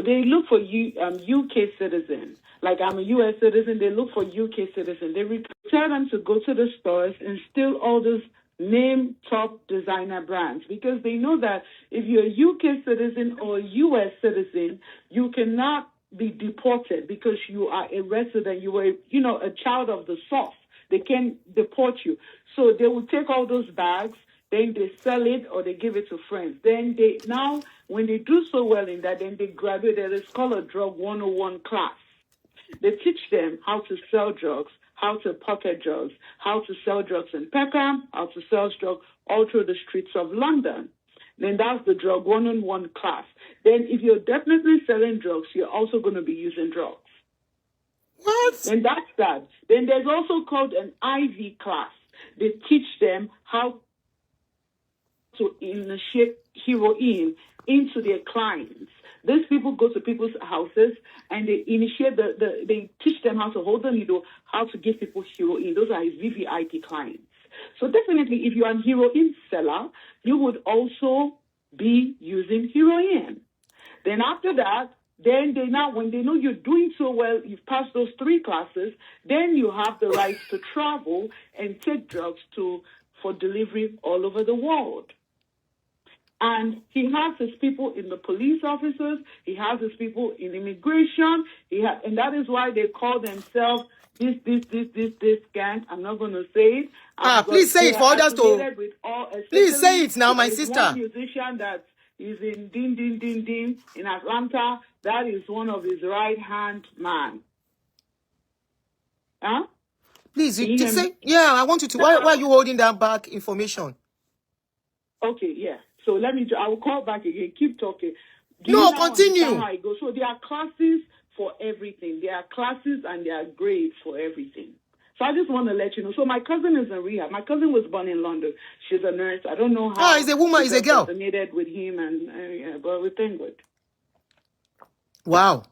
they look for UK citizen. Like I'm a US citizen, they look for UK citizen. They tell them to go to the stores and steal all those name top designer brands, because they know that if you're a UK citizen or a US citizen, you cannot be deported because you are a resident. You were, a child of the source. They can deport you. So they will take all those bags, then they sell it or they give it to friends. Then when they do so well in that, then they graduate. There is called a drug 101 class. They teach them how to sell drugs, how to pocket drugs, how to sell drugs in Peckham, how to sell drugs all through the streets of London. Then that's the drug 101 class. Then if you're definitely selling drugs, you're also going to be using drugs. What? And that's that. Then there's also called an IV class. They teach them how to initiate heroin into their clients. These people go to people's houses and they initiate they teach them how to hold the needle, how to give people heroin. Those are VVIP clients. So definitely, if you're a heroin seller, you would also be using heroin. Then after that, when they know you're doing so well, you've passed those 3 classes, then you have the right to travel and take drugs for delivery all over the world. And he has his people in the police officers. He has his people in immigration. And that is why they call themselves this gang. I'm not going to say it. Please say it for others to. Please say it now, my sister. One musician that is in Din Din Din Din in Atlanta. That is one of his right-hand man. Huh? Please, you say. Yeah, I want you to. Why are you holding that back information? Okay, yeah. So I will call back again. Keep talking. No, continue. How it goes? So there are classes for everything. There are classes and there are grades for everything. So I just want to let you know. So my cousin is in rehab. My cousin was born in London. She's a nurse. I don't know how. Is a woman, is a girl. Resonated with him, but we thank God. Wow.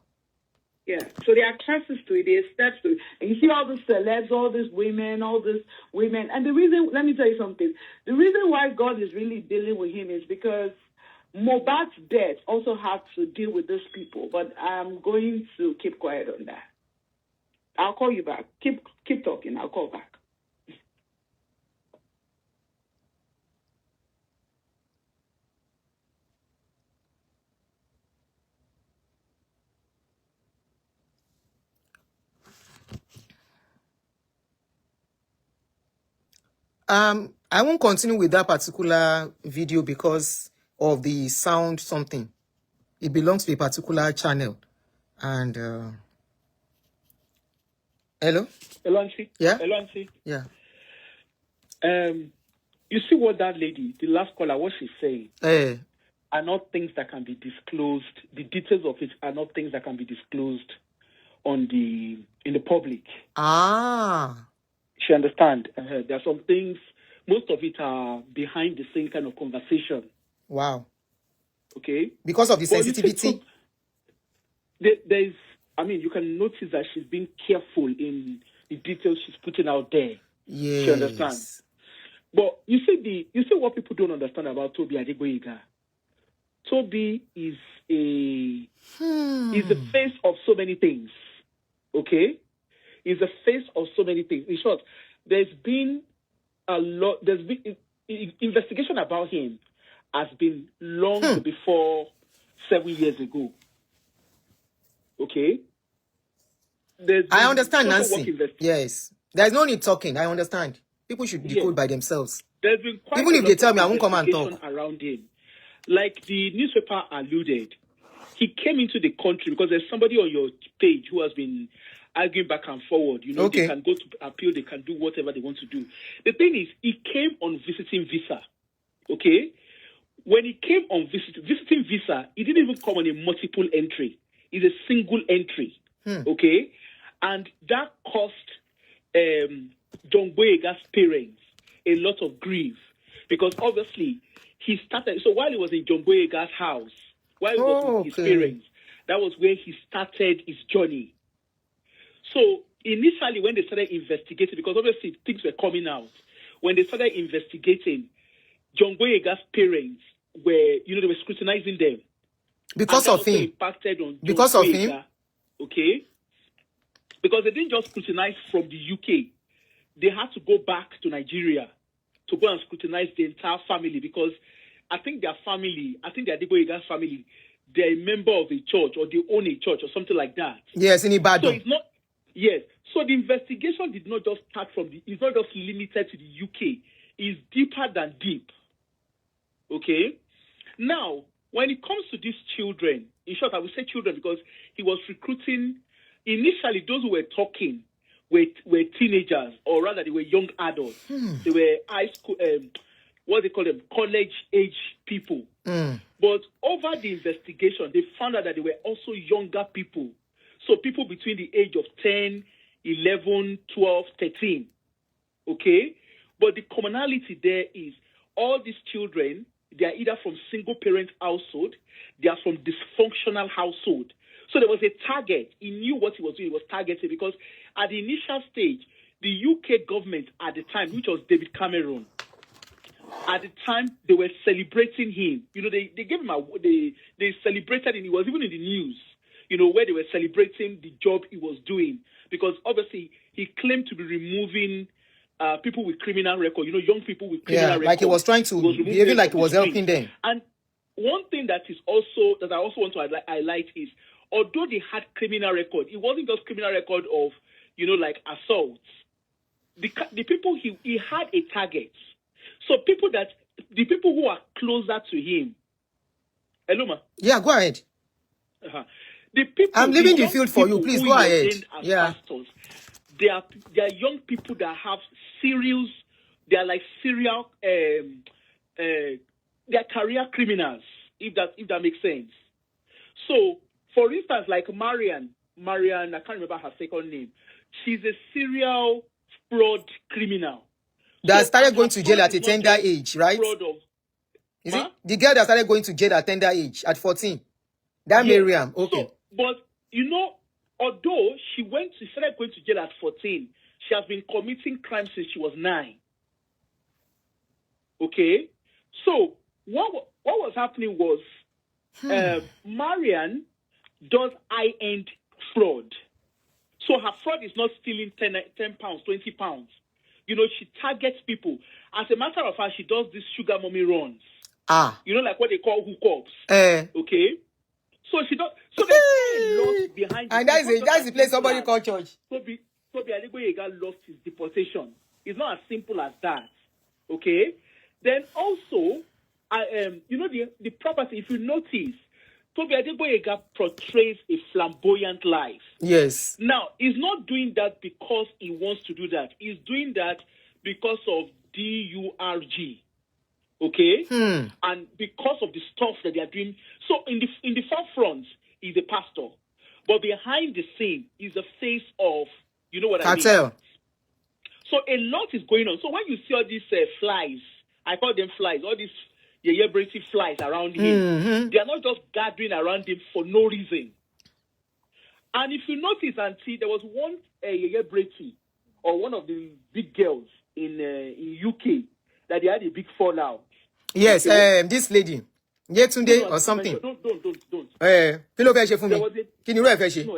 Yeah, so there are classes to it, there are steps to it. And you see all the celebs, all these women. And the reason, let me tell you something. The reason why God is really dealing with him is because Mohbad's death also had to deal with these people. But I'm going to keep quiet on that. I'll call you back. Keep talking. I'll call back. I won't continue with that particular video because of the sound something. It belongs to a particular channel. And hello? Elonsi? Yeah? Elonsi? Yeah. You see what that lady, the last caller, what she's saying, are not things that can be disclosed. The details of it are not things that can be disclosed in the public. She understand. There are some things, most of it are behind the scene kind of conversation. Wow. Okay? Because of the sensitivity? You can notice that she's being careful in the details she's putting out there. Yes. She understands. But you see what people don't understand about Tobi Adegboyega. Tobi is the face of so many things. Okay? Is the face of so many things. In short, there's been investigation about him has been long before 7 years ago. Okay? I understand, Nancy. Yes. There's no need talking. I understand. People should decode by themselves. There's been quite even if they tell me, I won't come and talk. Around him. Like the newspaper alluded, he came into the country because there's somebody on your page who has been arguing back and forward. They can go to appeal, they can do whatever they want to do. The thing is, he came on visiting visa. Okay? When he came on visiting visa, he didn't even come on a multiple entry. It's a single entry. Okay? And that cost John Boyega's parents a lot of grief. Because obviously, he started... So while he was in John Boyega's house, while he was with his parents, that was where he started his journey. So initially, when they started investigating, because obviously things were coming out, when they started investigating, John Boyega's parents were, they were scrutinizing them. Because of him. Impacted on because of him. Okay. Because they didn't just scrutinize from the UK. They had to go back to Nigeria to go and scrutinize the entire family, because I think their family, the Adegboyega family, they're a member of a church, or they own a church or something like that. Yes, in Ibadan. So it's not, yes. So the investigation did not just start from it's not just limited to the UK. It's deeper than deep. Okay? Now, when it comes to these children, in short, I will say children because he was recruiting, initially those who were talking were teenagers, or rather they were young adults. They were high school, what they call them, college-age people. But over the investigation, they found out that they were also younger people. So people between the age of 10, 11, 12, 13. Okay? But the commonality there is all these children, they are either from single-parent household, they are from dysfunctional household. So there was a target. He knew what he was doing. He was targeted because at the initial stage, the UK government at the time, which was David Cameron, at the time, they were celebrating him. You know, they gave him they celebrated him. He was even in the news, you know, where they were celebrating the job he was doing. Because obviously, he claimed to be removing people with criminal record, you know, young people with criminal record. Like he was trying to behave like he was helping them. And one thing that I also want to highlight is, although they had criminal record, it wasn't just criminal record of, you know, like assaults. The people he had a target. So the people who are closer to him. Hello, ma. Yeah, go ahead. The people. I'm leaving the field for you. Please go ahead. Yeah. Pastors, they are young people that have serious. They are like serial. They are career criminals. If that makes sense. So, for instance, like Marian, I can't remember her second name. She's a serial fraud criminal. That started going to jail at a tender age, right? Is it the girl that started going to jail at tender age at 14? That yes. Miriam, okay. So, but you know, although she started going to jail at 14, she has been committing crimes since she was 9. Okay, so what was happening was Marian does high-end fraud. So her fraud is not stealing 10 pounds, 20 pounds. You know, she targets people. As a matter of fact, she does these sugar mommy runs. You know, like what they call hookups. Okay? So she does. So there's a lot behind. And that's the place somebody called church. Tobi Adegboyega lost his deportation. It's not as simple as that. Okay? Then also, you know, the property, if you notice, Tobi Adegboyega portrays a flamboyant life. Yes. Now, he's not doing that because he wants to do that. He's doing that because of DURG. Okay? And because of the stuff that they are doing. So in the forefront, he's a pastor. But behind the scene, he's the face of, you know what Cartel. I mean? So a lot is going on. So when you see all these flies, I call them flies, all these Brady flies around him. They are not just gathering around him for no reason. And if you notice, Auntie, there was one Brady, or one of the big girls in UK, that they had a big fallout. Yes, okay? This lady, Yetunde or something. Don't. No, I'm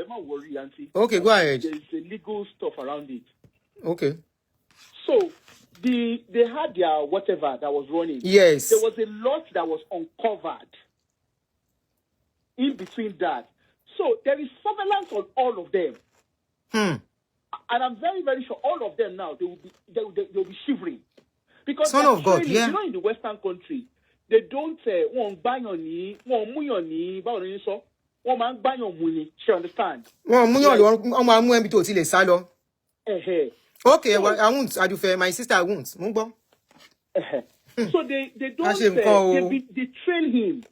not worried, Auntie. Okay, go ahead. There's legal stuff around it. Okay. So, they had their whatever that was running. Yes. There was a lot that was uncovered in between that. So there is surveillance on all of them. And I'm very, very sure all of them now, they'll be shivering. Because Son of God, yeah. You know, in the Western country, they don't say, she understand? Okay, well, I won't. I do fair. My sister, I won't. So they don't they train him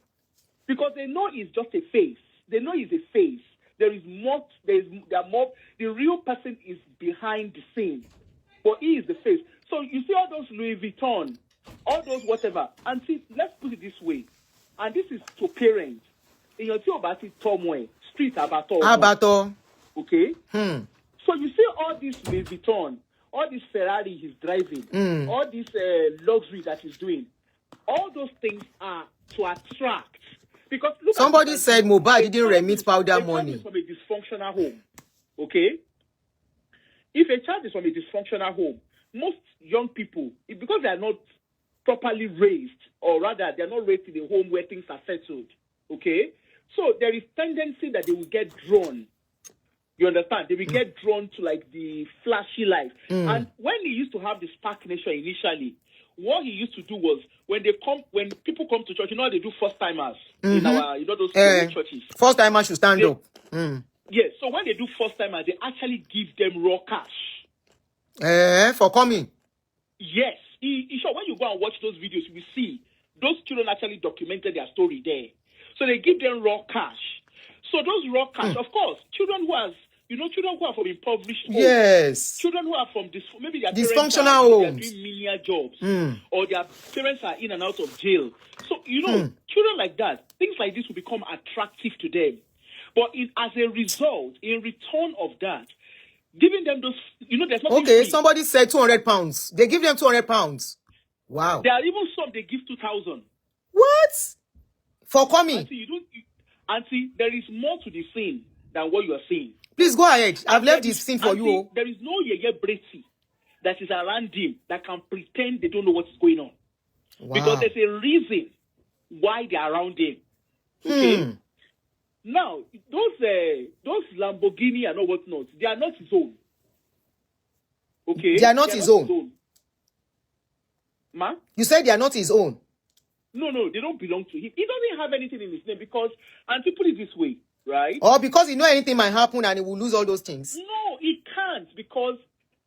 because they know he's just a face. They know he's a face. There is more. There are more. The real person is behind the scene, but he is the face. So you see all those Louis Vuitton, all those whatever. And see, let's put it this way, and this is to parents. In your about it, Tomway street Abato. Okay. So you see all this Louis Vuitton, all this Ferrari he's driving, all this luxury that he's doing, all those things are to attract. Because look Somebody said Mohbad didn't remit powder money. From a dysfunctional home, okay? If a child is from a dysfunctional home, most young people, because they are not properly raised, or rather, they are not raised in a home where things are settled, okay? So there is tendency that they will get drawn. You understand? They will get drawn to like the flashy life. And when he used to have the Spark Nation initially, what he used to do was when people come to church, you know how they do first timers in our, those churches. First timers should stand up. Yes. So when they do first timers, they actually give them raw cash. For coming. Yes. Sure, when you go and watch those videos, you will see those children actually documented their story there. So they give them raw cash. So those raw cash, of course, children who are from impoverished homes. Yes. Children who are from maybe their dysfunctional homes. They're doing menial jobs. Or their parents are in and out of jail. So, children like that, things like this will become attractive to them. But as a result, in return of that, giving them those, there's nothing free. Somebody said £200. They give them £200. Wow. There are even some they give 2,000. What? For coming? Auntie, there is more to the scene than what you are seeing. Please go ahead. I've left this scene for you. There is no Yeye Breti that is around him that can pretend they don't know what's going on. Wow. Because there's a reason why they're around him. Okay? Now, those Lamborghini and all whatnot, they are not his own. Okay? They are not his own. Ma? You said they are not his own. No, they don't belong to him. He doesn't have anything in his name because, and to put it this way, right? Or because he knows anything might happen and he will lose all those things. No, he can't because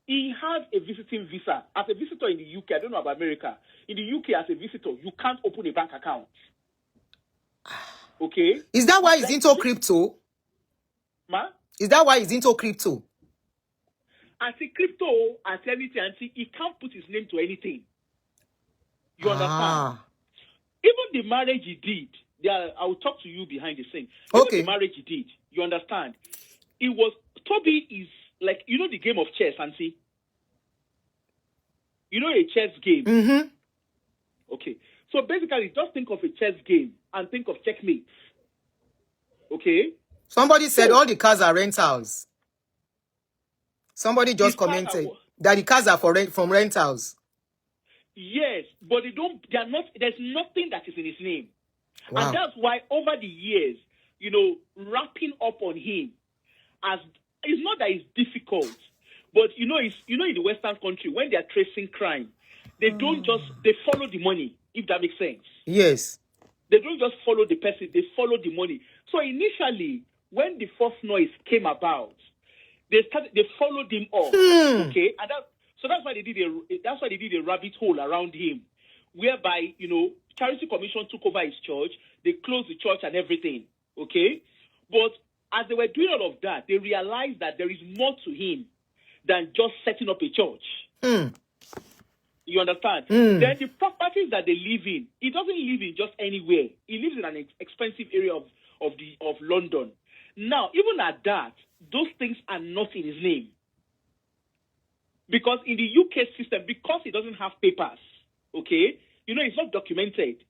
he has a visiting visa. As a visitor in the UK, I don't know about America. In the UK, as a visitor, you can't open a bank account. Okay? Is that why he's into crypto? Ma? Is that why he's into crypto? As a crypto, as anything, he can't put his name to anything. You understand? Even the marriage he did, I will talk to you behind the scene. Even the marriage he did, you understand? Tobi is like, the game of chess, Auntie? A chess game? Mm-hmm. Okay. So basically, just think of a chess game and think of checkmate. Okay? Somebody said all the cars are rentals. Somebody just commented that the cars are from rentals. Yes, but they are not, there's nothing that is in his name. Wow. And that's why over the years, wrapping up on him it's not that it's difficult, but in the Western country, when they are tracing crime, they don't they follow the money, if that makes sense. Yes. They don't just follow the person, they follow the money. So initially, when the first noise came about, they followed him up. Okay? And that's why they did a rabbit hole around him, whereby, Charity Commission took over his church, they closed the church and everything. Okay? But as they were doing all of that, they realized that there is more to him than just setting up a church. You understand? Then the properties that they live in, he doesn't live in just anywhere. He lives in an expensive area of London. Now, even at that, those things are not in his name. Because in the UK system, because he doesn't have papers, okay, it's not documented.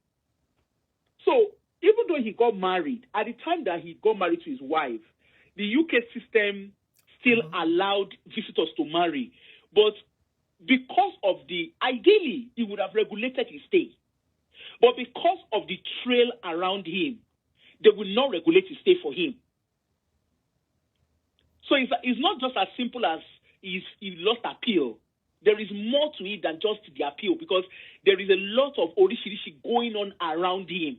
So, even though he got married, at the time that he got married to his wife, the UK system still allowed visitors to marry. But because of ideally, he would have regulated his stay. But because of the trail around him, they will not regulate his stay for him. So it's not just as simple as he lost appeal. There is more to it than just the appeal because there is a lot of orishirishi going on around him.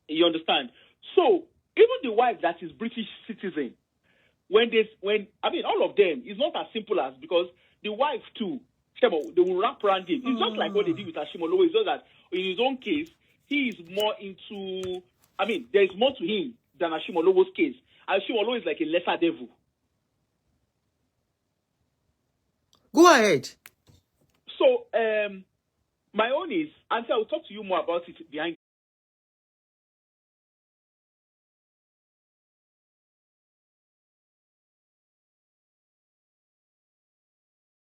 You understand? So even the wife that is British citizen, all of them, it's not as simple as because the wife too, they will wrap around him. It's just like what they did with Ashimolowo. It's just that in his own case, he is more into. There is more to him than Ashimolowo's case. Ashimolowo is like a lesser devil. Go ahead. So, my own is, Auntie, I will talk to you more about it behind.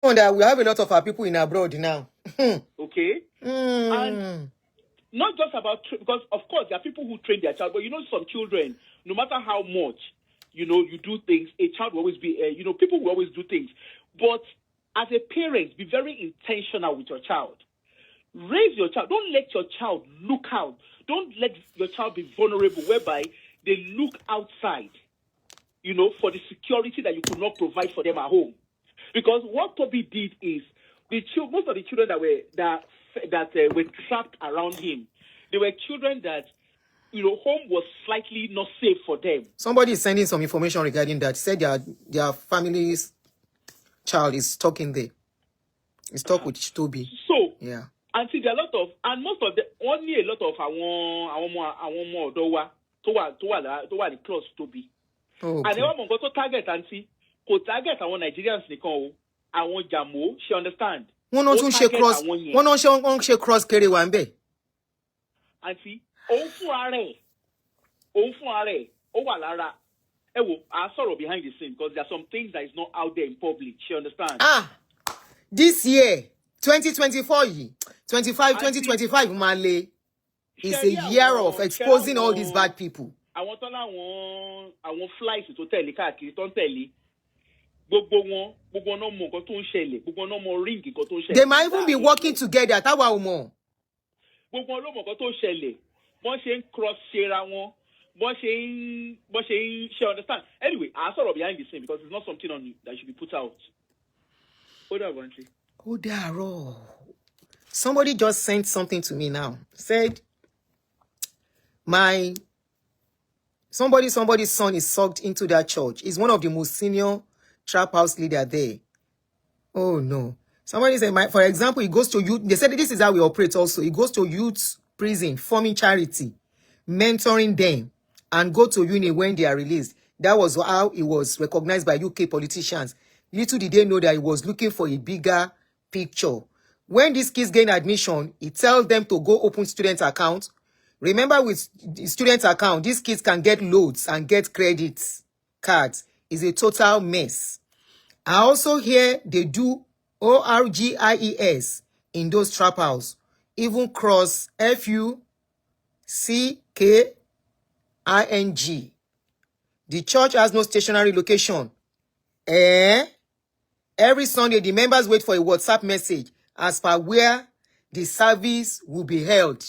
That we have a lot of our people in abroad now. Okay. And not just about, because of course there are people who train their child, but some children, no matter how much, you do things, a child will always be, people will always do things. But as a parent, be very intentional with your child. Raise your child. Don't let your child look out. Don't let your child be vulnerable, whereby they look outside, for the security that you could not provide for them at home. Because what Tobi did is, most of the children that were trapped around him, they were children that, home was slightly not safe for them. Somebody is sending some information regarding that. Said their family's child is stuck in there. He's stuck with Tobi. So, yeah. And see, there are most of the, only a lot of our more dowa the close Tobi. Okay. And they want to target and see, ko target our Nigerians nikan, our Jamo, she understand. One don't share cross carry one be. And see, Ofuare, Owalara. I sorrow behind the scene because there are some things that is not out there in public. She understand. This year, 2025, Male, is a year of exposing all these bad people. I want flies to tell you, don't tell you. They might even be working together. She understand. Anyway, I saw behind the scene because it's not something on that should be put out. Somebody just sent something to me now. Said somebody's son is sucked into that church. He's one of the most senior trap house leader there. Oh no. Somebody said, for example, he goes to youth. They said this is how we operate also. He goes to youth prison, forming charity, mentoring them, and go to uni when they are released. That was how he was recognized by UK politicians. Little did they know that he was looking for a bigger picture. When these kids gain admission, he tells them to go open student account. Remember, with the student account, these kids can get loads and get credits cards. It's a total mess. I also hear they do ORGIES in those trap house, even cross FUCKING. The church has no stationary location. Every Sunday, the members wait for a WhatsApp message as per where the service will be held.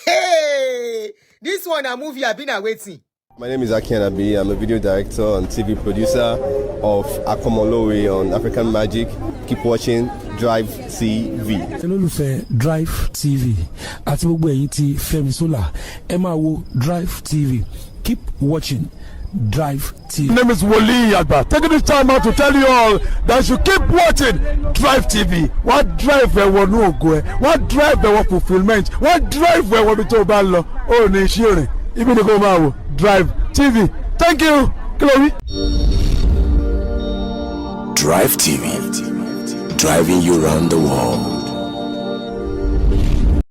Hey, this one a movie I've been awaiting. My name is Aunty Adunni. I'm a video director and TV producer of Akomolowe on African Magic. Keep watching Drivetv. Olólùfẹ́ Drivetv àti gbogbo ẹ̀yin tí Fẹ́mi Sola ẹ máa wo Drivetv. Keep watching Drivetv. My name is Wole Agba. Taking this time out to tell you all that you keep watching Drivetv. What drive we want to go? What drive we want fulfillment? What drive we want to go? Oh, ni sharing. Even the go now. Drivetv. Thank you, Chloe. Drivetv, driving you around the world.